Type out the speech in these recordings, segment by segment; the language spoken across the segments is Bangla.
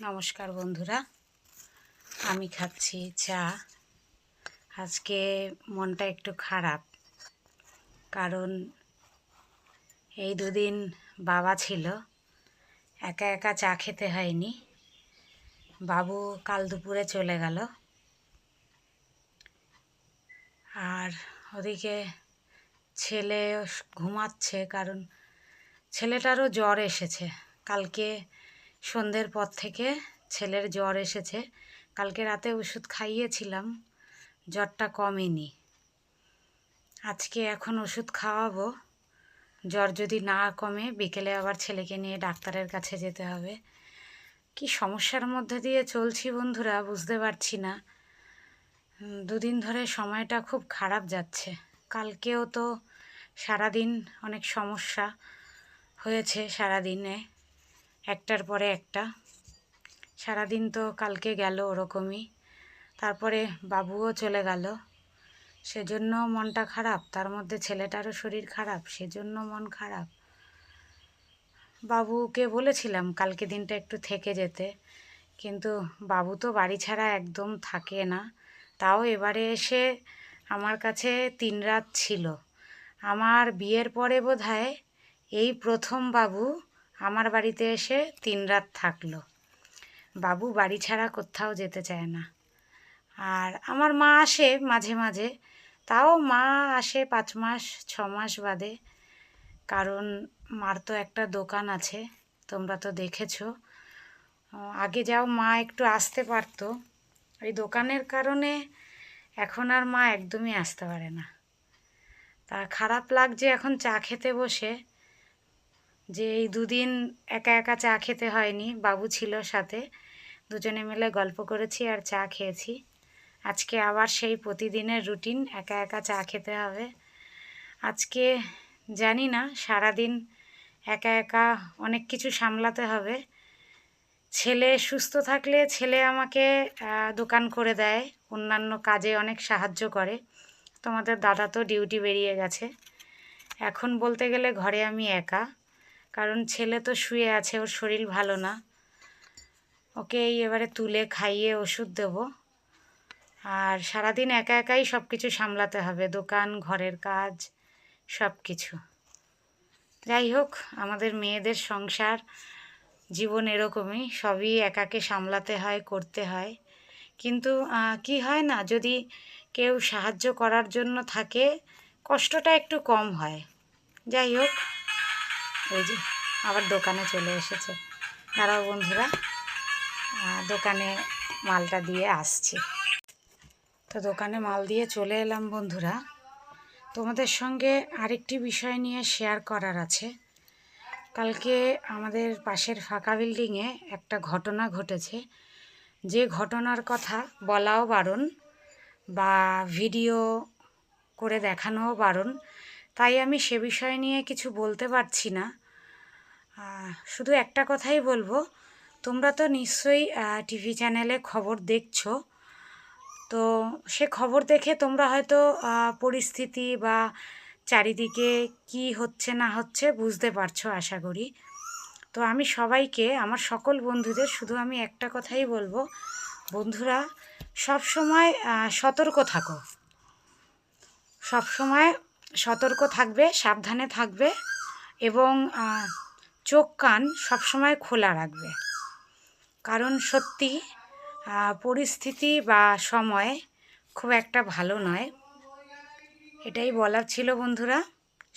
নমস্কার বন্ধুরা, আমি খাচ্ছি চা। আজকে মনটা একটু খারাপ, কারণ এই দুদিন বাবা ছিল, একা একা চা খেতে হয়নি। বাবু কাল দুপুরে চলে গেল, আর ওদিকে ছেলে ঘুমাচ্ছে, কারণ ছেলেটারও জ্বর এসেছে। কালকে সন্ধ্যের পর থেকে ছেলের জ্বর এসেছে। কালকে রাতে ওষুধ খাইয়েছিলাম, জ্বরটা কমেনি। আজকে এখন ওষুধ খাওয়াবো, জ্বর যদি না কমে বিকেলে আবার ছেলেকে নিয়ে ডাক্তারের কাছে যেতে হবে। কি সমস্যার মধ্যে দিয়ে চলছি বন্ধুরা, বুঝতে পারছি না। দুদিন ধরে সময়টা খুব খারাপ যাচ্ছে। কালকেও তো সারাদিন অনেক সমস্যা হয়েছে, সারাদিনে একটার পরে একটা। সারাদিন তো কালকে গেল ওরকমই। তারপরে বাবুও চলে গেল, সেজন্য মনটা খারাপ। তার মধ্যে ছেলেটারও শরীর খারাপ, সেজন্য মন খারাপ। বাবুকে বলেছিলাম কালকে দিনটা একটু থেকে যেতে, কিন্তু বাবু তো বাড়ি ছাড়া একদম থাকে না। তাও এবারে এসে আমার কাছে 3 রাত ছিল। আমার বিয়ের পরে বোধহয় এই প্রথম বাবু আমার বাড়িতে এসে 3 রাত থাকলো। বাবু বাড়ি ছাড়া কোথাও যেতে চায় না। আর আমার মা আসে মাঝে মাঝে, তাও মা আসে 5 মাস 6 মাস বাদে। কারণ মার তো একটা দোকান আছে, তোমরা তো দেখেছো। আগে যাও মা একটু আসতে পারতো, এই দোকানের কারণে এখন আর মা একদমই আসতে পারে না। তা খারাপ লাগছে এখন চা খেতে বসে, যে এই দুদিন একা একা চা খেতে হয়নি, বাবু ছিল সাথে। দুজনে মিলে গল্প করেছি আর চা খেয়েছি। আজকে আবার সেই প্রতিদিনের রুটিন, একা একা চা খেতে হবে। আজকে জানি না, সারাদিন একা একা অনেক কিছু সামলাতে হবে। ছেলে সুস্থ থাকলে ছেলে আমাকে দোকান করে দেয়, অন্যান্য কাজে অনেক সাহায্য করে। তোমাদের দাদা তো ডিউটি বেরিয়ে গেছে। এখন বলতে গেলে ঘরে আমি একা, কারণ ছেলে তো শুয়ে আছে, ওর শরীর ভালো না। ওকে এবারে তুলে খাইয়ে ওষুধ দেব। আর সারাদিন একা একাই সব কিছু সামলাতে হবে, দোকান, ঘরের কাজ, সব কিছু। যাই হোক, আমাদের মেয়েদের সংসার জীবন এরকমই, সবই একাকে সামলাতে হয়, করতে হয়। কিন্তু কি হয় না, যদি কেউ সাহায্য করার জন্য থাকে, কষ্টটা একটু কম হয়। যাই হোক, ওই যে আবার দোকানে চলে এসেছে। দাঁড়াও বন্ধুরা, দোকানে মালটা দিয়ে আসছি। তো দোকানে মাল দিয়ে চলে এলাম বন্ধুরা। তোমাদের সঙ্গে আরেকটি বিষয় নিয়ে শেয়ার করার আছে। কালকে আমাদের পাশের ফাঁকা বিল্ডিংয়ে একটা ঘটনা ঘটেছে, যে ঘটনার কথা বলাও বারণ বা ভিডিও করে দেখানোও বারণ। তাই আমি সে বিষয় নিয়ে কিছু বলতে পারছি না। শুধু একটা কথাই বলবো, তোমরা তো নিশ্চয়ই টিভি চ্যানেলে খবর দেখছো। তো সে খবর দেখে তোমরা হয়তো পরিস্থিতি বা চারিদিকে কি হচ্ছে না হচ্ছে বুঝতে পারছো আশা করি। তো আমি সবাইকে, আমার সকল বন্ধুদের শুধু আমি একটা কথাই বলবো, বন্ধুরা সব সময় সতর্ক থাকো, সব সময় সতর্ক থাকবে, সাবধানে থাকবে, এবং চোখ কান সব সময় খোলা রাখবে। কারণ সত্যি পরিস্থিতি বা সময় খুব একটা ভালো নয়। এটাই বলার ছিল বন্ধুরা।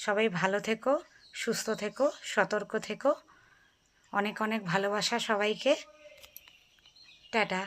সবাই ভালো থেকো, সুস্থ থেকো, সতর্ক থেকো। অনেক অনেক ভালোবাসা সবাইকে। টাটা।